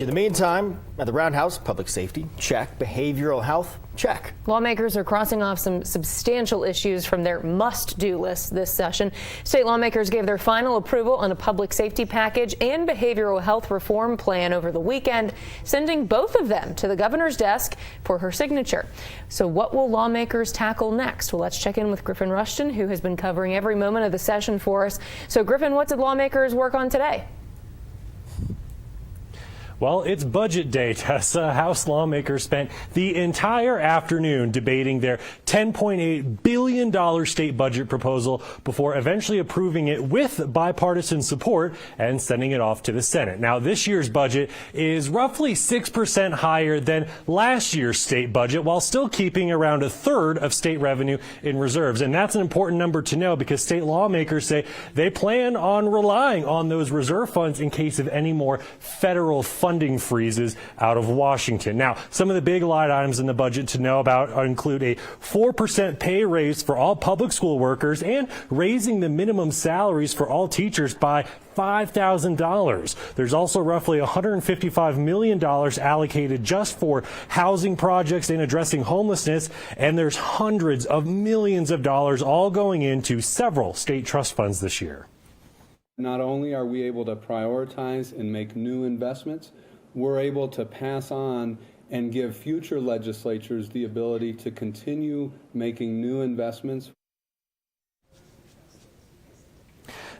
In the meantime, at the Roundhouse, public safety, check. Behavioral health, check. Lawmakers are crossing off some substantial issues from their must-do list this session. State lawmakers gave their final approval on a public safety package and behavioral health reform plan over the weekend, sending both of them to the governor's desk for her signature. So what will lawmakers tackle next? Well, let's check in with Griffin Rushton, who has been covering every moment of the session for us. So, Griffin, what did lawmakers work on today? Well, it's budget day, Tessa. House lawmakers spent the entire afternoon debating their $10.8 billion state budget proposal before eventually approving it with bipartisan support and sending it off to the Senate. Now, this year's budget is roughly 6% higher than last year's state budget, while still keeping around a third of state revenue in reserves. And that's an important number to know because state lawmakers say they plan on relying on those reserve funds in case of any more federal funding freezes out of Washington. Now, some of the big line items in the budget to know about include a 4% pay raise for all public school workers and raising the minimum salaries for all teachers by $5,000. There's also roughly $155 million allocated just for housing projects and addressing homelessness, and there's hundreds of millions of dollars all going into several state trust funds this year. Not only are we able to prioritize and make new investments, we're able to pass on and give future legislatures the ability to continue making new investments.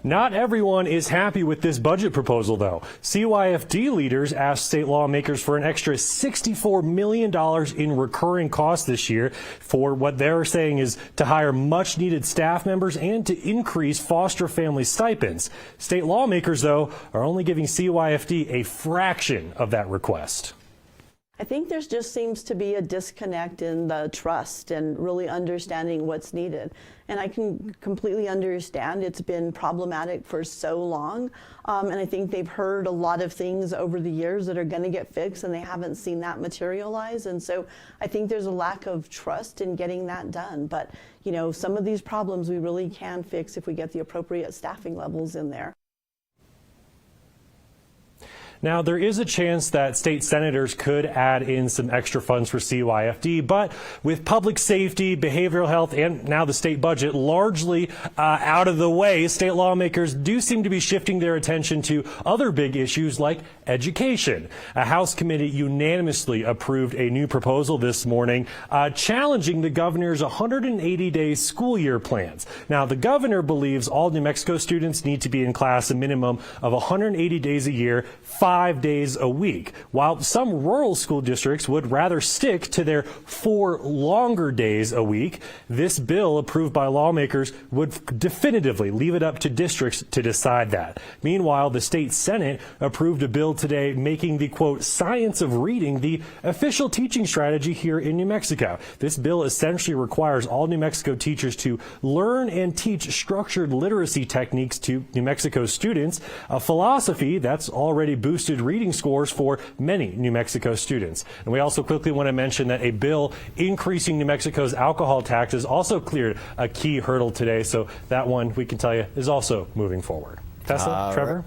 Not everyone is happy with this budget proposal, though. CYFD leaders asked state lawmakers for an extra $64 million in recurring costs this year for what they're saying is to hire much-needed staff members and to increase foster family stipends. State lawmakers, though, are only giving CYFD a fraction of that request. I think there just seems to be a disconnect in the trust and really understanding what's needed. And I can completely understand it's been problematic for so long. And I think they've heard a lot of things over the years that are going to get fixed and they haven't seen that materialize. And so I think there's a lack of trust in getting that done. But, you know, some of these problems we really can fix if we get the appropriate staffing levels in there. Now, there is a chance that state senators could add in some extra funds for CYFD, but with public safety, behavioral health, and now the state budget largely out of the way, state lawmakers do seem to be shifting their attention to other big issues like education. A House committee unanimously approved a new proposal this morning challenging the governor's 180-day school year plans. Now, the governor believes all New Mexico students need to be in class a minimum of 180 days a year, 5 days a week, while some rural school districts would rather stick to their 4 longer days a week. This bill, approved by lawmakers, would definitively leave it up to districts to decide that. Meanwhile, the state Senate approved a bill today making the, quote, science of reading the official teaching strategy here in New Mexico. This bill essentially requires all New Mexico teachers to learn and teach structured literacy techniques to New Mexico students, a philosophy that's already boosted reading scores for many New Mexico students. And we also quickly want to mention that a bill increasing New Mexico's alcohol taxes also cleared a key hurdle today. So that one, we can tell you, is also moving forward. Tessa, Trevor?